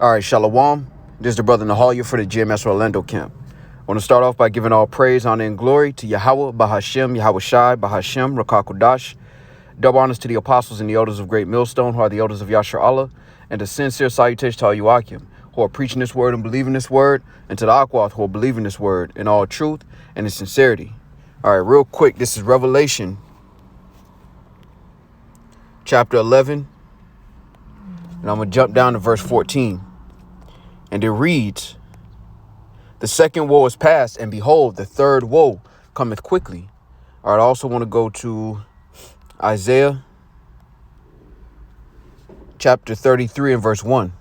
All right, Shalom. This is the brother Nahalia for the GMS Orlando camp. I want to start off by giving all praise, honor, and glory to Yahweh, Bahashem, Yahweh Shai, Bahashem, Rakakudash. Double honors to the apostles and the elders of Great Millstone, who are the elders of Yashar Allah, and a sincere salutation to all you Akim, who are preaching this word and believing this word, and to the Akwath, who are believing this word in all truth and in sincerity. All right, real quick, this is Revelation, chapter 11, and I'm going to jump down to verse 14. And it reads, "The second woe is past, and behold, the third woe cometh quickly." All right, I also want to go to Isaiah chapter 33 and verse 1.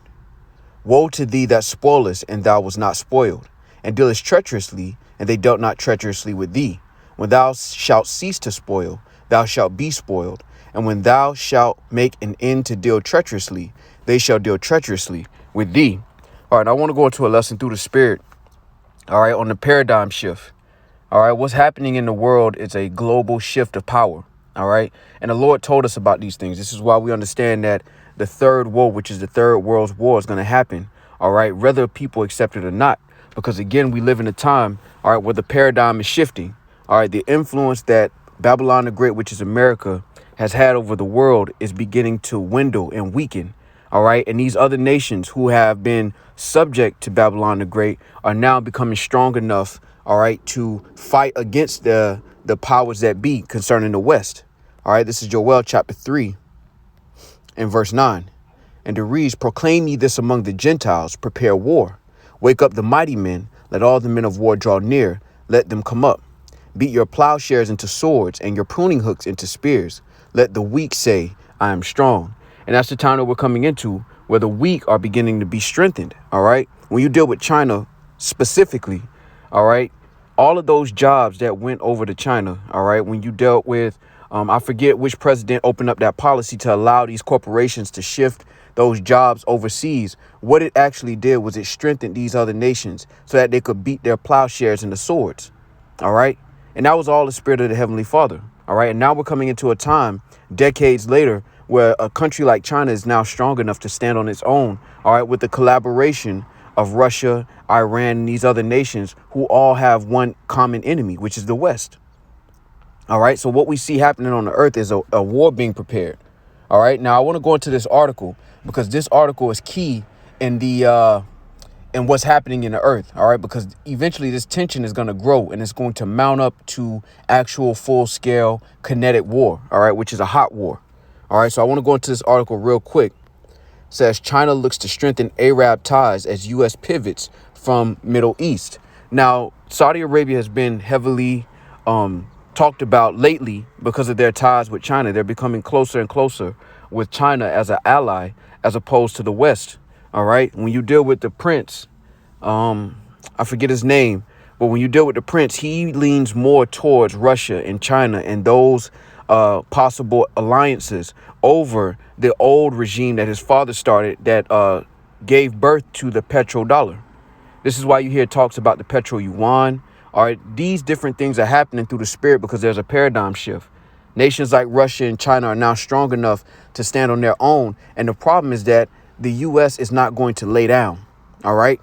"Woe to thee that spoilest, and thou wast not spoiled, and dealest treacherously, and they dealt not treacherously with thee. When thou shalt cease to spoil, thou shalt be spoiled. And when thou shalt make an end to deal treacherously, they shall deal treacherously with thee." All right, I want to go into a lesson through the spirit, all right, on the paradigm shift. All right, what's happening in the world is a global shift of power. All right, and the Lord told us about these things. This is why we understand that the third war, which is the third world's war, is going to happen. All right, whether people accept it or not, because again, we live in a time, all right, where the paradigm is shifting. All right, the influence that Babylon the Great, which is America, has had over the world is beginning to dwindle and weaken. All right. And these other nations who have been subject to Babylon the Great are now becoming strong enough, all right, to fight against the powers that be concerning the West. All right. This is Joel chapter 3 and verse 9. And it reads, "Proclaim ye this among the Gentiles, prepare war. Wake up the mighty men. Let all the men of war draw near. Let them come up. Beat your plowshares into swords and your pruning hooks into spears. Let the weak say, I am strong." And that's the time that we're coming into, where the weak are beginning to be strengthened. All right. When you deal with China specifically, all right, all of those jobs that went over to China. All right. When you dealt with, I forget which president opened up that policy to allow these corporations to shift those jobs overseas. What it actually did was it strengthened these other nations so that they could beat their plowshares into swords. All right. And that was all the spirit of the Heavenly Father. All right. And now we're coming into a time decades later where a country like China is now strong enough to stand on its own. All right. With the collaboration of Russia, Iran, and these other nations who all have one common enemy, which is the West. All right. So what we see happening on the earth is a war being prepared. All right. Now, I want to go into this article because this article is key in the and what's happening in the earth. All right, because eventually this tension is going to grow and it's going to mount up to actual full scale kinetic war. All right, which is a hot war. All right, so I want to go into this article real quick. It says China looks to strengthen Arab ties as U.S. pivots from Middle East. Now, Saudi Arabia has been heavily talked about lately because of their ties with China. They're becoming closer and closer with China as an ally as opposed to the West. All right. When you deal with the prince, I forget his name, but when you deal with the prince, he leans more towards Russia and China and those possible alliances over the old regime that his father started that gave birth to the petrodollar. This is why you hear talks about the petro yuan. All right. These different things are happening through the spirit because there's a paradigm shift. Nations like Russia and China are now strong enough to stand on their own. And the problem is that the U.S. is not going to lay down. All right.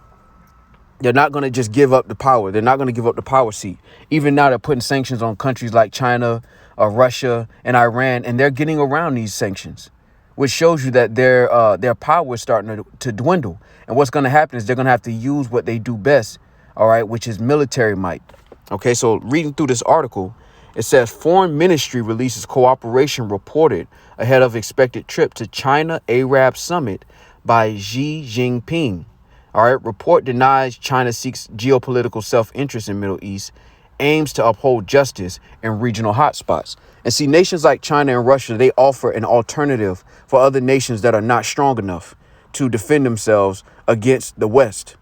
They're not going to just give up the power. They're not going to give up the power seat. Even now, they're putting sanctions on countries like China, Russia and Iran, and they're getting around these sanctions, which shows you that their power is starting to dwindle. And what's going to happen is they're going to have to use what they do best. All right, which is military might. OK, so reading through this article, it says Foreign Ministry releases cooperation reported ahead of expected trip to China Arab Summit by Xi Jinping. All right. Report denies China seeks geopolitical self-interest in Middle East, aims to uphold justice in regional hotspots. And see, nations like China and Russia, they offer an alternative for other nations that are not strong enough to defend themselves against the West.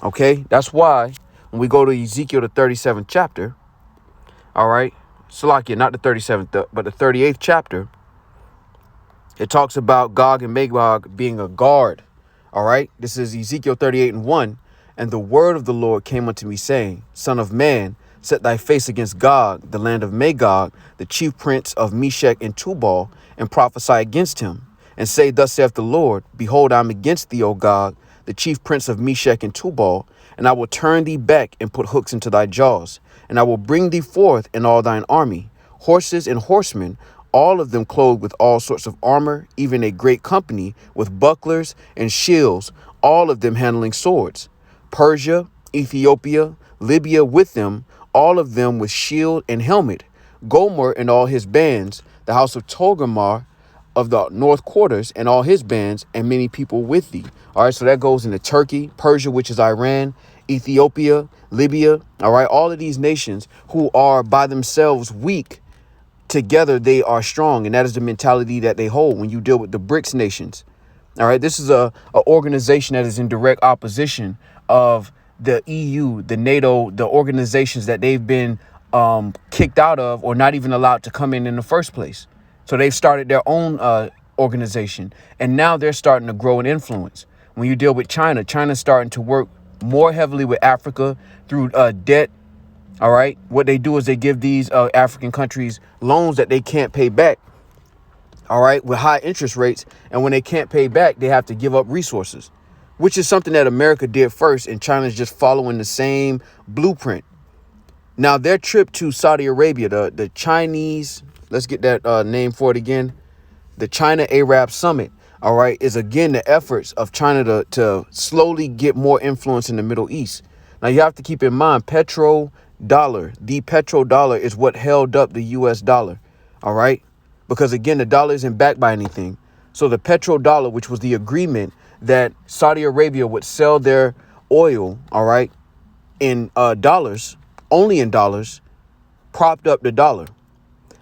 OK, that's why when we go to Ezekiel, the 37th chapter. All right. Salakia, not the 37th, but the 38th chapter. It talks about Gog and Magog being a guard. All right. This is Ezekiel 38 and 1. "And the word of the Lord came unto me, saying, Son of man, set thy face against Gog, the land of Magog, the chief prince of Meshech and Tubal, and prophesy against him, and say, Thus saith the Lord, Behold, I am against thee, O Gog, the chief prince of Meshech and Tubal, and I will turn thee back and put hooks into thy jaws, and I will bring thee forth in all thine army, horses and horsemen, all of them clothed with all sorts of armor, even a great company with bucklers and shields, all of them handling swords. Persia, Ethiopia, Libya with them, all of them with shield and helmet. Gomer and all his bands, the house of Togarmah of the north quarters and all his bands, and many people with thee. All right, so that goes into Turkey, Persia, which is Iran, Ethiopia, Libya. All right, all of these nations who are by themselves weak, together they are strong, and that is the mentality that they hold when you deal with the BRICS nations. All right, this is a organization that is in direct opposition of the EU, the NATO, the organizations that they've been kicked out of or not even allowed to come in the first place. So they've started their own organization, and now they're starting to grow in influence. When you deal with China, China's starting to work more heavily with Africa through debt. All right. What they do is they give these African countries loans that they can't pay back. All right. With high interest rates. And when they can't pay back, they have to give up resources, which is something that America did first. And China's just following the same blueprint. Now, their trip to Saudi Arabia, the Chinese, let's get that name for it again. The China Arab Summit. All right, is again the efforts of China to slowly get more influence in the Middle East. Now, you have to keep in mind, the petrodollar is what held up the US dollar. All right, because, again, the dollar isn't backed by anything. So the petrodollar, which was the agreement that Saudi Arabia would sell their oil, all right, in dollars, only in dollars, propped up the dollar.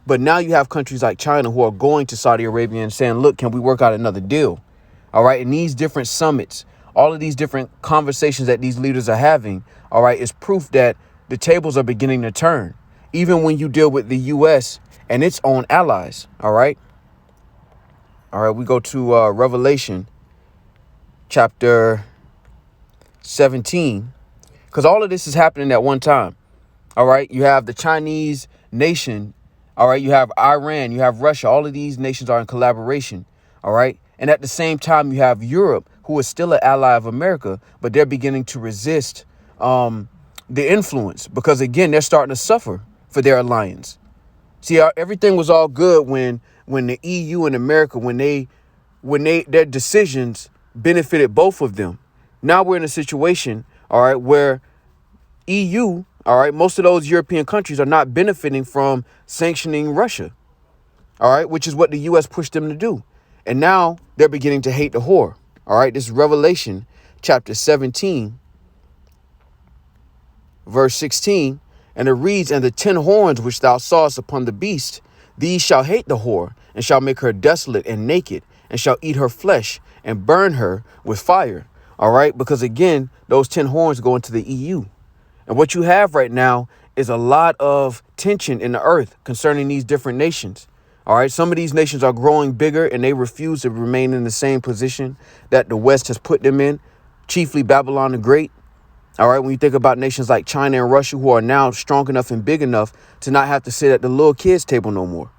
But now you have countries like China who are going to Saudi Arabia and saying, look, can we work out another deal? All right. And these different summits, all of these different conversations that these leaders are having, all right, is proof that the tables are beginning to turn, even when you deal with the U.S. and its own allies. All right. All right. We go to Revelation chapter 17, because all of this is happening at one time. All right. You have the Chinese nation. All right. You have Iran, you have Russia. All of these nations are in collaboration. All right. And at the same time, you have Europe, who is still an ally of America, but they're beginning to resist the influence because, again, they're starting to suffer for their alliance. See, everything was all good when the EU and America, when their decisions benefited both of them. Now we're in a situation, all right, where EU, all right, most of those European countries are not benefiting from sanctioning Russia, all right, which is what the U.S. pushed them to do. And now they're beginning to hate the whore. All right, this is Revelation chapter 17, verse 16. And it reads, and the 10 horns which thou sawest upon the beast, these shall hate the whore, and shall make her desolate and naked, and shall eat her flesh, and burn her with fire. All right, because, again, those 10 horns go into the EU. And what you have right now is a lot of tension in the earth concerning these different nations. All right. Some of these nations are growing bigger and they refuse to remain in the same position that the West has put them in, chiefly Babylon the Great. All right. When you think about nations like China and Russia, who are now strong enough and big enough to not have to sit at the little kids table no more.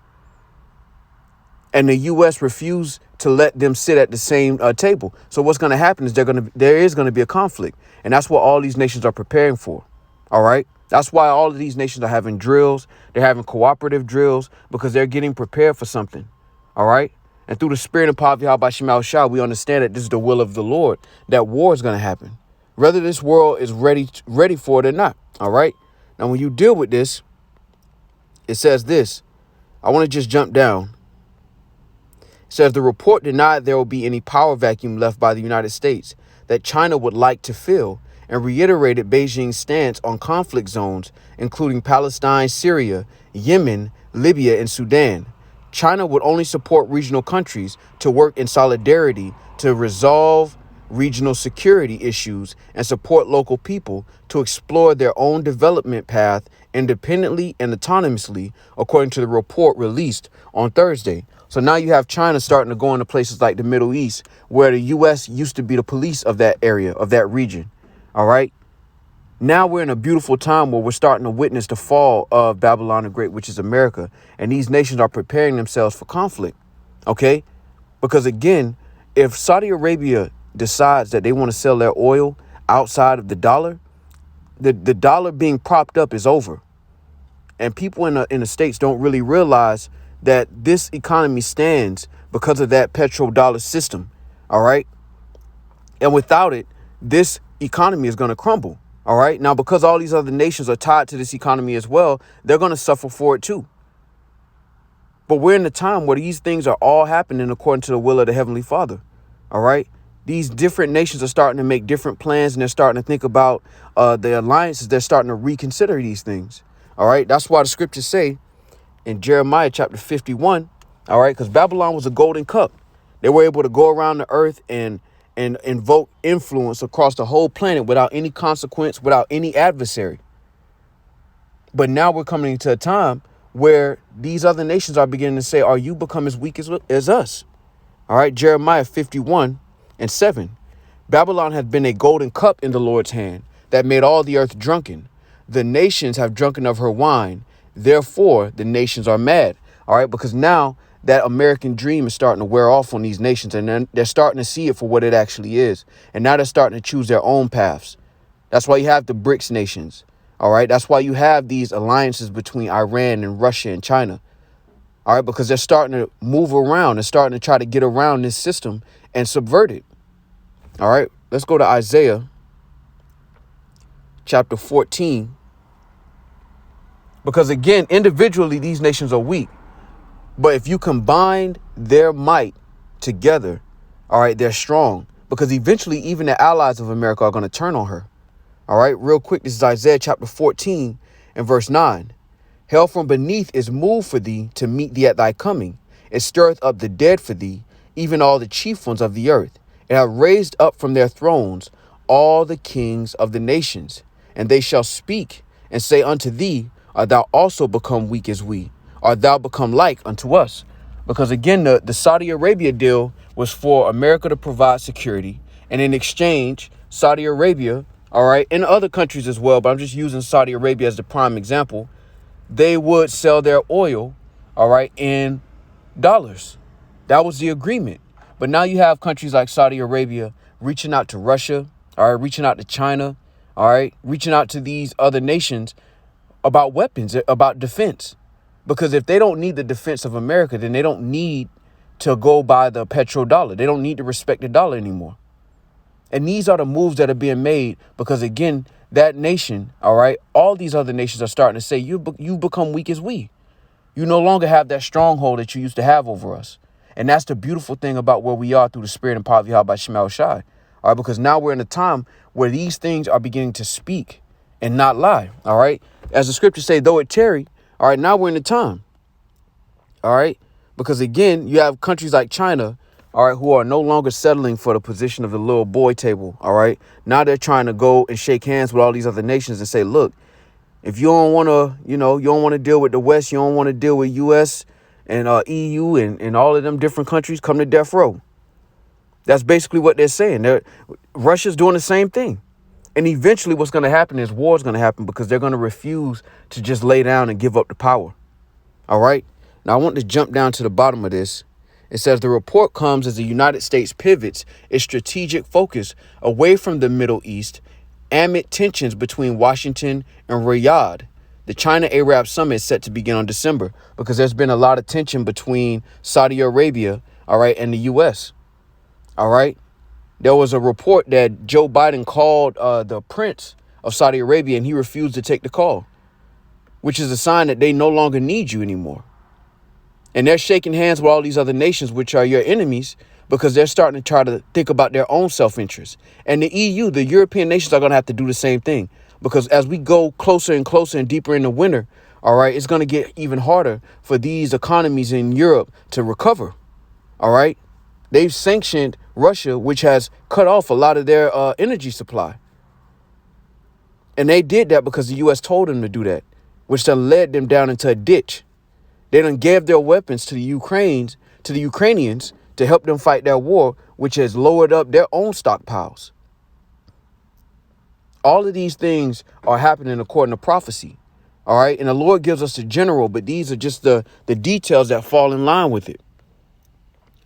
And the U.S. refused to let them sit at the same table. So what's going to happen is there is going to be a conflict. And that's what all these nations are preparing for. All right. That's why all of these nations are having drills. They're having cooperative drills because they're getting prepared for something. All right. And through the spirit and power of Yahweh Shema Shah, we understand that this is the will of the Lord, that war is going to happen, whether this world is ready for it or not. All right. Now, when you deal with this, it says this. I want to just jump down. It says the report denied there will be any power vacuum left by the United States that China would like to fill, and reiterated Beijing's stance on conflict zones, including Palestine, Syria, Yemen, Libya, and Sudan. China would only support regional countries to work in solidarity to resolve regional security issues and support local people to explore their own development path independently and autonomously, according to the report released on Thursday. So now you have China starting to go into places like the Middle East, where the U.S. used to be the police of that area, of that region. All right. Now we're in a beautiful time where we're starting to witness the fall of Babylon the Great, which is America. And these nations are preparing themselves for conflict. OK, because, again, if Saudi Arabia decides that they want to sell their oil outside of the dollar, the dollar being propped up is over. And people in the States don't really realize that this economy stands because of that petrodollar system. All right. And without it, this economy is going to crumble. All right. Now, because all these other nations are tied to this economy as well, they're going to suffer for it, too. But we're in a time where these things are all happening according to the will of the Heavenly Father. All right. These different nations are starting to make different plans, and they're starting to think about the alliances. They're starting to reconsider these things. All right. That's why the scriptures say in Jeremiah chapter 51. All right. Because Babylon was a golden cup. They were able to go around the earth and invoke influence across the whole planet without any consequence, without any adversary. But now we're coming to a time where these other nations are beginning to say, are you become as weak as us? All right. Jeremiah 51:7. Babylon hath been a golden cup in the Lord's hand that made all the earth drunken. The nations have drunken of her wine. Therefore, the nations are mad. All right. Because now that American dream is starting to wear off on these nations, and then they're starting to see it for what it actually is. And now they're starting to choose their own paths. That's why you have the BRICS nations. All right. That's why you have these alliances between Iran and Russia and China. All right. Because they're starting to move around and starting to try to get around this system and subvert it. All right. Let's go to Isaiah chapter 14. Because, again, individually, these nations are weak. But if you combine their might together, all right, they're strong. Because eventually, even the allies of America are going to turn on her. All right, real quick. This is Isaiah chapter 14 and verse 9. Hell from beneath is moved for thee to meet thee at thy coming. It stirreth up the dead for thee, even all the chief ones of the earth. It hath raised up from their thrones all the kings of the nations. And they shall speak and say unto thee, art thou also become weak as we? Art thou become like unto us? Because, again, the Saudi Arabia deal was for America to provide security. And in exchange, Saudi Arabia, all right, and other countries as well, but I'm just using Saudi Arabia as the prime example, they would sell their oil, all right, in dollars. That was the agreement. But now you have countries like Saudi Arabia reaching out to Russia, all right, reaching out to China, all right, reaching out to these other nations about weapons, about defense. Because if they don't need the defense of America, then they don't need to go by the petrodollar. They don't need to respect the dollar anymore. And these are the moves that are being made because, again, that nation, all right, all these other nations are starting to say, you become weak as we. You no longer have that stronghold that you used to have over us. And that's the beautiful thing about where we are through the spirit and power of Yahweh Shema Shai. All right, because now we're in a time where these things are beginning to speak and not lie. All right. As the scriptures say, though it tarry. All right. Now we're in a time. All right. Because, again, you have countries like China, all right, who are no longer settling for the position of the little boy table. All right. Now they're trying to go and shake hands with all these other nations and say, look, if you don't want to, you don't want to deal with the West, you don't want to deal with U.S. and EU and all of them different countries, come to death row. That's basically what they're saying. Russia's doing the same thing. And eventually what's going to happen is war is going to happen because they're going to refuse to just lay down and give up the power. All right. Now, I want to jump down to the bottom of this. It says the report comes as the United States pivots its strategic focus away from the Middle East amid tensions between Washington and Riyadh. The China-Arab summit is set to begin on December because there's been a lot of tension between Saudi Arabia, all right, and the U.S. All right. There was a report that Joe Biden called the prince of Saudi Arabia and he refused to take the call, which is a sign that they no longer need you anymore. And they're shaking hands with all these other nations, which are your enemies, because they're starting to try to think about their own self-interest. And the EU, the European nations, are going to have to do the same thing, because as we go closer and closer and deeper in the winter, all right, it's going to get even harder for these economies in Europe to recover. All right. They've sanctioned Russia, which has cut off a lot of their energy supply. And they did that because the U.S. told them to do that, which then led them down into a ditch. They done gave their weapons to the Ukrainians to help them fight their war, which has lowered up their own stockpiles. All of these things are happening according to prophecy. All right. And the Lord gives us the general, but these are just the details that fall in line with it.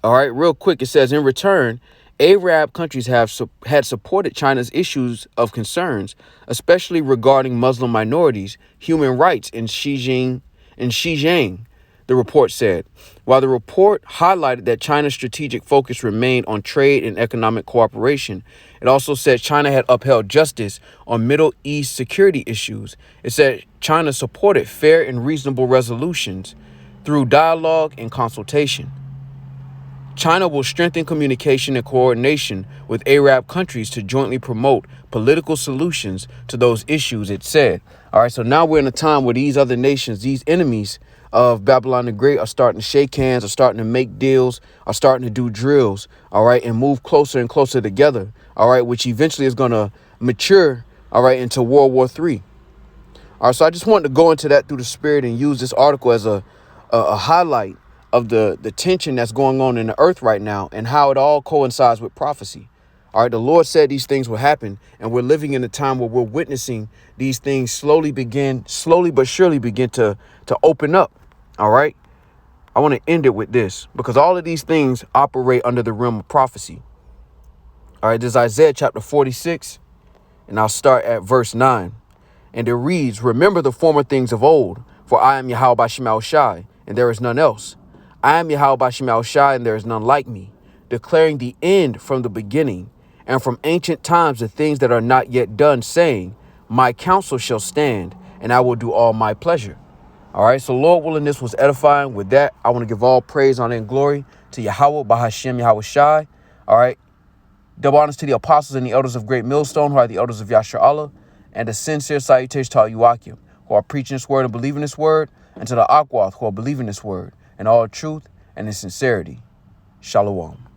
All right. Real quick. It says, in return, Arab countries have had supported China's issues of concerns, especially regarding Muslim minorities, human rights in Xinjiang, the report said. While the report highlighted that China's strategic focus remained on trade and economic cooperation, it also said China had upheld justice on Middle East security issues. It said China supported fair and reasonable resolutions through dialogue and consultation. China will strengthen communication and coordination with Arab countries to jointly promote political solutions to those issues, it said. All right, so now we're in a time where these other nations, these enemies of Babylon the Great, are starting to shake hands, are starting to make deals, are starting to do drills, all right, and move closer and closer together, all right, which eventually is going to mature, all right, into World War III. All right, so I just wanted to go into that through the spirit and use this article as a highlight of the tension that's going on in the earth right now and how it all coincides with prophecy. All right, the Lord said these things will happen, and we're living in a time where we're witnessing these things slowly but surely begin to open up. All right, I want to end it with this because all of these things operate under the realm of prophecy. All right, this is Isaiah chapter 46, and I'll start at verse 9. And it reads, "Remember the former things of old, for I am Yahweh Bashim Shai, and there is none else. I am Yahweh Bashim Shai, and there is none like me, declaring the end from the beginning, and from ancient times the things that are not yet done, saying, my counsel shall stand, and I will do all my pleasure." All right, so Lord willing, this was edifying. With that, I want to give all praise, honor, and glory to Yahweh Bahashim Yahweh Shai. All right, double honors to the apostles and the elders of Great Millstone, who are the elders of Yashar Allah, and a sincere salutation to all you Akim, who are preaching this word and believing this word, and to the Akwath, who are believing this word, in all truth and in sincerity. Shalom.